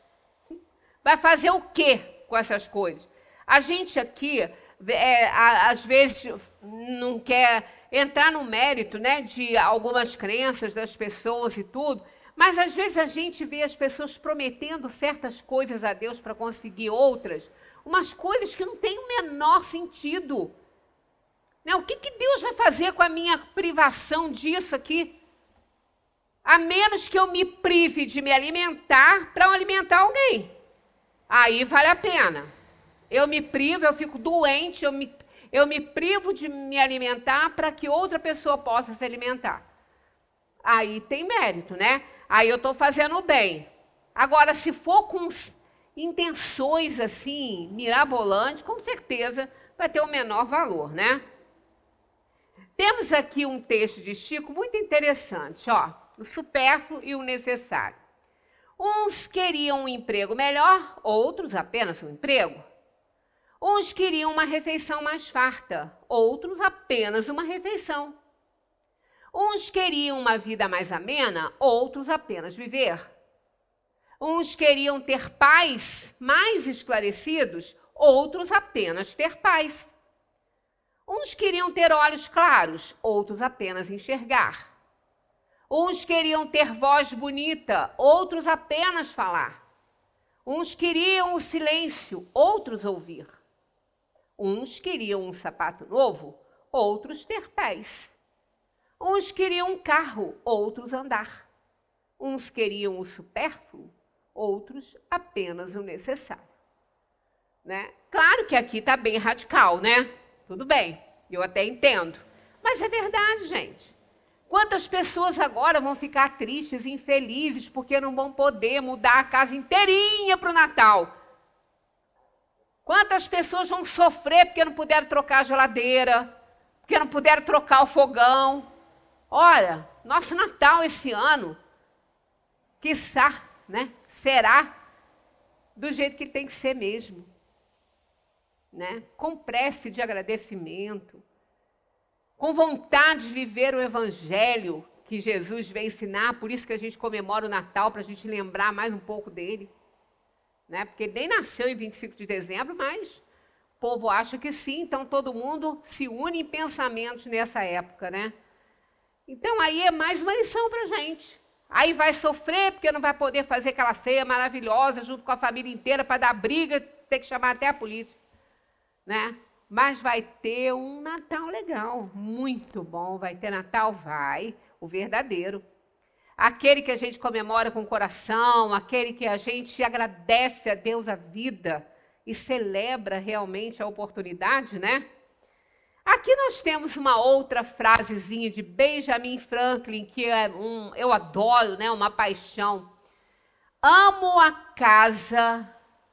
vai fazer o quê com essas coisas? A gente aqui, às vezes, não quer entrar no mérito, né, de algumas crenças das pessoas e tudo, mas às vezes a gente vê as pessoas prometendo certas coisas a Deus para conseguir outras, umas coisas que não têm o menor sentido. Né? O que Deus vai fazer com a minha privação disso aqui? A menos que eu me prive de me alimentar para alimentar alguém. Aí vale a pena. Eu me privo, eu fico doente, eu me privo de me alimentar para que outra pessoa possa se alimentar. Aí tem mérito, né? Aí eu estou fazendo o bem. Agora, se for com intenções assim, mirabolantes, com certeza vai ter o menor valor, né? Temos aqui um texto de Chico muito interessante, ó, o supérfluo e o necessário. Uns queriam um emprego melhor, outros apenas um emprego. Uns queriam uma refeição mais farta, outros apenas uma refeição. Uns queriam uma vida mais amena, outros apenas viver. Uns queriam ter pais mais esclarecidos, outros apenas ter paz. Uns queriam ter olhos claros, outros apenas enxergar. Uns queriam ter voz bonita, outros apenas falar. Uns queriam o silêncio, outros ouvir. Uns queriam um sapato novo, outros ter pés. Uns queriam um carro, outros andar. Uns queriam o supérfluo, outros apenas o necessário. Né? Claro que aqui está bem radical, né? Tudo bem, eu até entendo. Mas é verdade, gente. Quantas pessoas agora vão ficar tristes, infelizes, porque não vão poder mudar a casa inteirinha para o Natal? Quantas pessoas vão sofrer porque não puderam trocar a geladeira, porque não puderam trocar o fogão? Olha, nosso Natal esse ano, quiçá, né, será do jeito que tem que ser mesmo. Né? Com prece de agradecimento, com vontade de viver o evangelho que Jesus veio ensinar, por isso que a gente comemora o Natal, para a gente lembrar mais um pouco dele. Né? Porque ele nem nasceu em 25 de dezembro, mas o povo acha que sim, então todo mundo se une em pensamentos nessa época, né? Então aí é mais uma lição para a gente. Aí vai sofrer porque não vai poder fazer aquela ceia maravilhosa junto com a família inteira para dar briga, ter que chamar até a polícia. Né? Mas vai ter um Natal legal, muito bom. Vai ter Natal, vai, o verdadeiro. Aquele que a gente comemora com o coração, aquele que a gente agradece a Deus a vida e celebra realmente a oportunidade, né? Aqui nós temos uma outra frasezinha de Benjamin Franklin, que eu adoro, né? Uma paixão. Amo a casa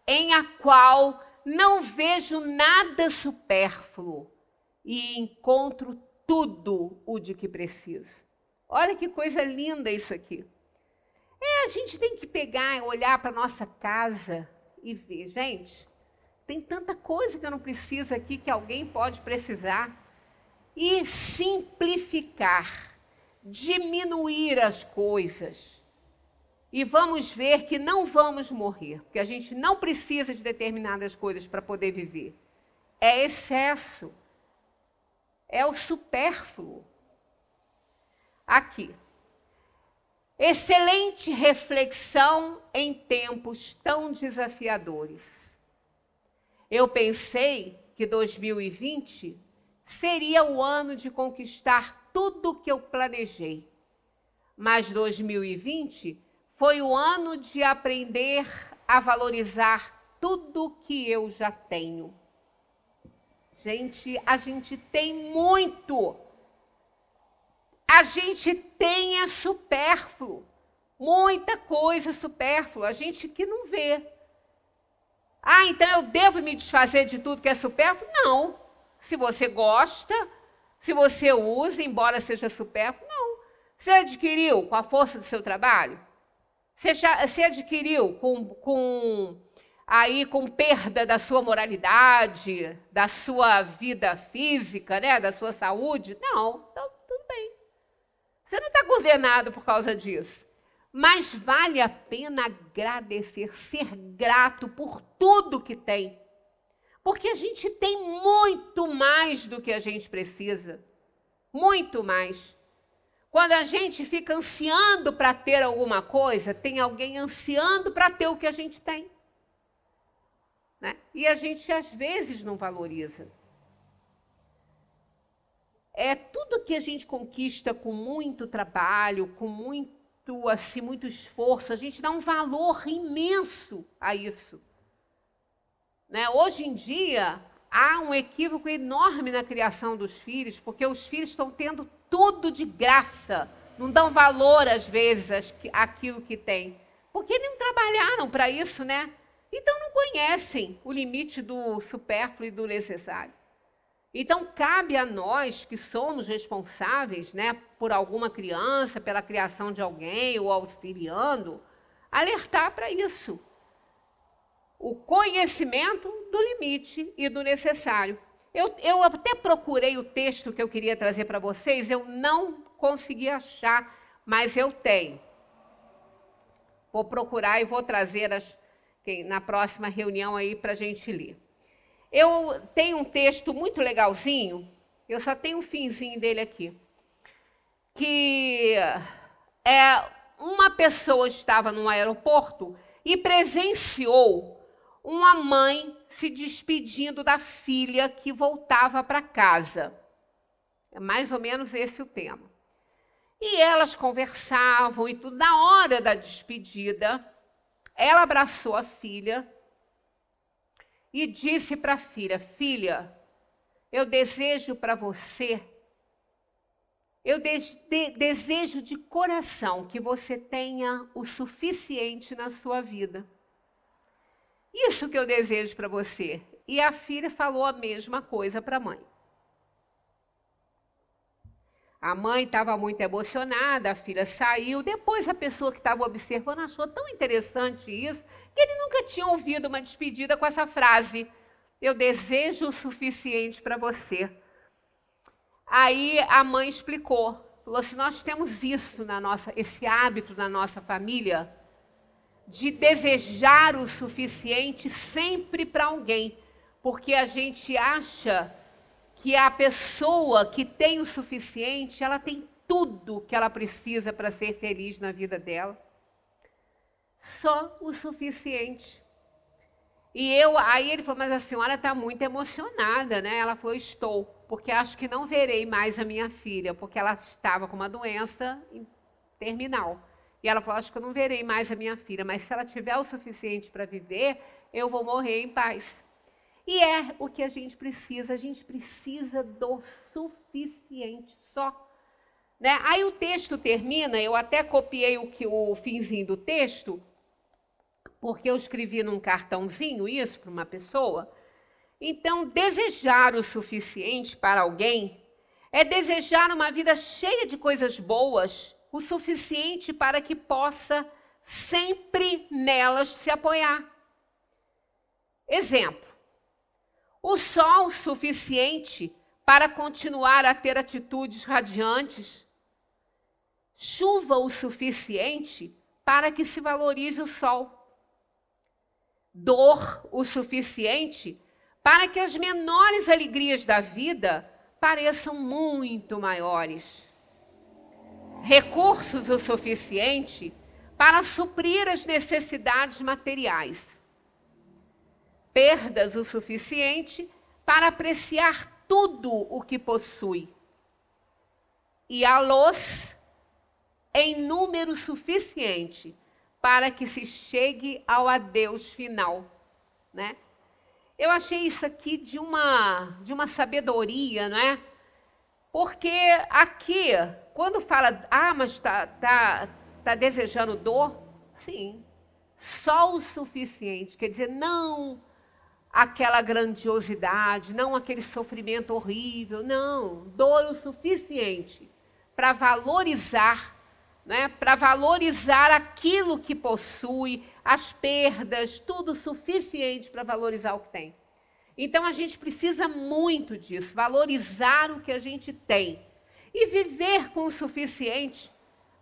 em a qual não vejo nada supérfluo e encontro tudo o de que preciso. Olha que coisa linda isso aqui. A gente tem que pegar, olhar para a nossa casa e ver, gente, tem tanta coisa que eu não preciso aqui que alguém pode precisar. E simplificar, diminuir as coisas. E vamos ver que não vamos morrer, porque a gente não precisa de determinadas coisas para poder viver. É excesso. É o supérfluo. Aqui. Excelente reflexão em tempos tão desafiadores. Eu pensei que 2020 seria o ano de conquistar tudo o que eu planejei. Mas 2020 foi o ano de aprender a valorizar tudo que eu já tenho. Gente, a gente tem muito. A gente tem supérfluo. Muita coisa supérflua. A gente que não vê. Ah, então eu devo me desfazer de tudo que é supérfluo? Não. Se você gosta, se você usa, embora seja supérfluo, não. Você adquiriu com a força do seu trabalho? Você adquiriu com perda da sua moralidade, da sua vida física, né, da sua saúde? Não, então tudo bem. Você não está condenado por causa disso. Mas vale a pena agradecer, ser grato por tudo que tem. Porque a gente tem muito mais do que a gente precisa. Muito mais. Quando a gente fica ansiando para ter alguma coisa, tem alguém ansiando para ter o que a gente tem. Né? E a gente, às vezes, não valoriza. É tudo que a gente conquista com muito trabalho, com muito esforço, a gente dá um valor imenso a isso. Né? Hoje em dia, há um equívoco enorme na criação dos filhos, porque os filhos estão tendo tudo de graça, não dão valor, às vezes, àquilo que têm, porque não trabalharam para isso, né? Então não conhecem o limite do supérfluo e do necessário. Então cabe a nós, que somos responsáveis, né, por alguma criança, pela criação de alguém ou auxiliando, alertar para isso. O conhecimento do limite e do necessário. Eu até procurei o texto que eu queria trazer para vocês, eu não consegui achar, mas eu tenho. Vou procurar e vou trazer na próxima reunião aí para a gente ler. Eu tenho um texto muito legalzinho, eu só tenho um finzinho dele aqui, que uma pessoa estava num aeroporto e presenciou uma mãe se despedindo da filha que voltava para casa. É mais ou menos esse o tema. E elas conversavam e tudo. Na hora da despedida, ela abraçou a filha e disse para a filha: filha, eu desejo para você, eu desejo de coração que você tenha o suficiente na sua vida. Isso que eu desejo para você. E a filha falou a mesma coisa para a mãe. A mãe estava muito emocionada, a filha saiu. Depois a pessoa que estava observando achou tão interessante isso, que ele nunca tinha ouvido uma despedida com essa frase: eu desejo o suficiente para você. Aí a mãe explicou, falou assim: nós temos isso esse hábito na nossa família, de desejar o suficiente sempre para alguém, porque a gente acha que a pessoa que tem o suficiente, ela tem tudo que ela precisa para ser feliz na vida dela. Só o suficiente. Aí ele falou: mas a senhora está muito emocionada, né? Ela falou: estou, porque acho que não verei mais a minha filha, porque ela estava com uma doença terminal. E ela falou: acho que eu não verei mais a minha filha, mas se ela tiver o suficiente para viver, eu vou morrer em paz. E é o que a gente precisa do suficiente só. Né? Aí o texto termina, eu até copiei o finzinho do texto, porque eu escrevi num cartãozinho isso para uma pessoa. Então, desejar o suficiente para alguém é desejar uma vida cheia de coisas boas, o suficiente para que possa sempre nelas se apoiar. Exemplo: o sol suficiente para continuar a ter atitudes radiantes, chuva o suficiente para que se valorize o sol, dor o suficiente para que as menores alegrias da vida pareçam muito maiores. recursos o suficiente para suprir as necessidades materiais, perdas o suficiente para apreciar tudo o que possui, e a luz em número suficiente para que se chegue ao adeus final, né? Eu achei isso aqui de uma sabedoria, não é? Porque aqui, quando fala, mas tá desejando dor, sim, só o suficiente, quer dizer, não aquela grandiosidade, não aquele sofrimento horrível, não, dor o suficiente para valorizar, né? Para valorizar aquilo que possui, as perdas, tudo suficiente para valorizar o que tem. Então a gente precisa muito disso, valorizar o que a gente tem e viver com o suficiente,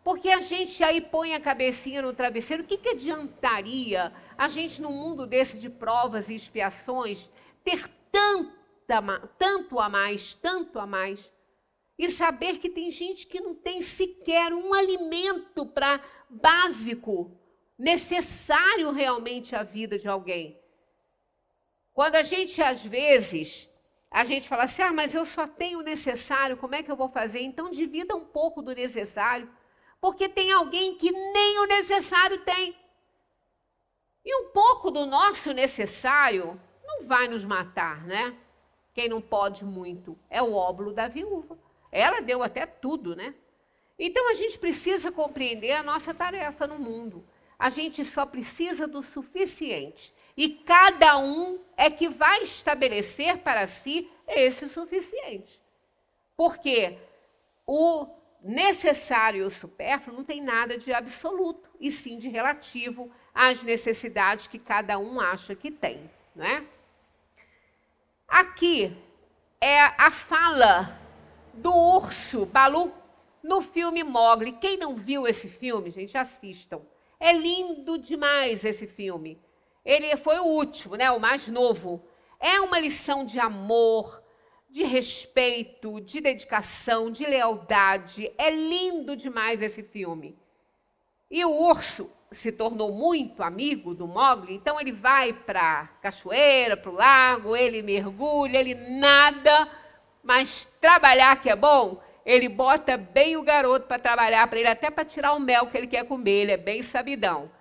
porque a gente aí põe a cabecinha no travesseiro. O que adiantaria a gente, num mundo desse de provas e expiações, ter tanto a mais, e saber que tem gente que não tem sequer um alimento básico, necessário realmente à vida de alguém. Quando a gente, às vezes, a gente fala assim, mas eu só tenho o necessário, como é que eu vou fazer? Então divida um pouco do necessário, porque tem alguém que nem o necessário tem. E um pouco do nosso necessário não vai nos matar, né? Quem não pode muito é o óbolo da viúva. Ela deu até tudo, né? Então a gente precisa compreender a nossa tarefa no mundo. A gente só precisa do suficiente. E cada um é que vai estabelecer para si esse suficiente. Porque o necessário e o supérfluo não tem nada de absoluto, e sim de relativo às necessidades que cada um acha que tem, né? Aqui é a fala do urso Balu no filme Mowgli. Quem não viu esse filme, gente, assistam. É lindo demais esse filme. Ele foi o último, né, o mais novo. É uma lição de amor, de respeito, de dedicação, de lealdade. É lindo demais esse filme. E o urso se tornou muito amigo do Mowgli, então ele vai para a cachoeira, para o lago, ele mergulha, ele nada, mas trabalhar que é bom, ele bota bem o garoto para trabalhar para ele, até para tirar o mel que ele quer comer, ele é bem sabidão.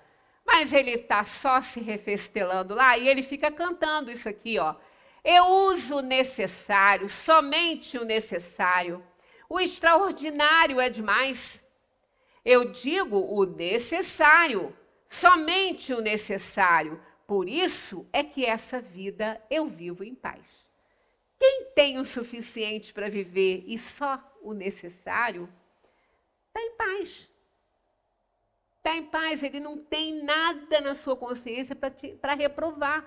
Mas ele está só se refestelando lá e ele fica cantando isso aqui, ó. Eu uso o necessário, somente o necessário. O extraordinário é demais. Eu digo o necessário, somente o necessário. Por isso é que essa vida eu vivo em paz. Quem tem o suficiente para viver e só o necessário, está em paz. Está em paz, ele não tem nada na sua consciência para reprovar,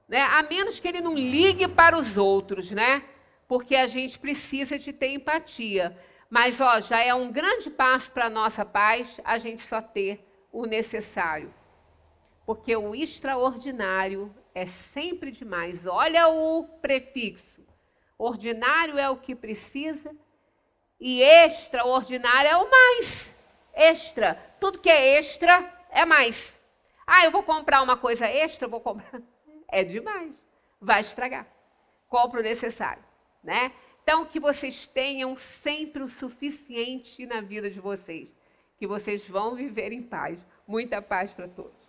né? A menos que ele não ligue para os outros, né? Porque a gente precisa de ter empatia. Mas já é um grande passo para a nossa paz a gente só ter o necessário. Porque o extraordinário é sempre demais. Olha o prefixo. Ordinário é o que precisa e extraordinário é o mais. Extra. Tudo que é extra é mais. Eu vou comprar uma coisa extra, vou comprar. É demais. Vai estragar. Compra o necessário, né? Então, que vocês tenham sempre o suficiente na vida de vocês. Que vocês vão viver em paz. Muita paz para todos.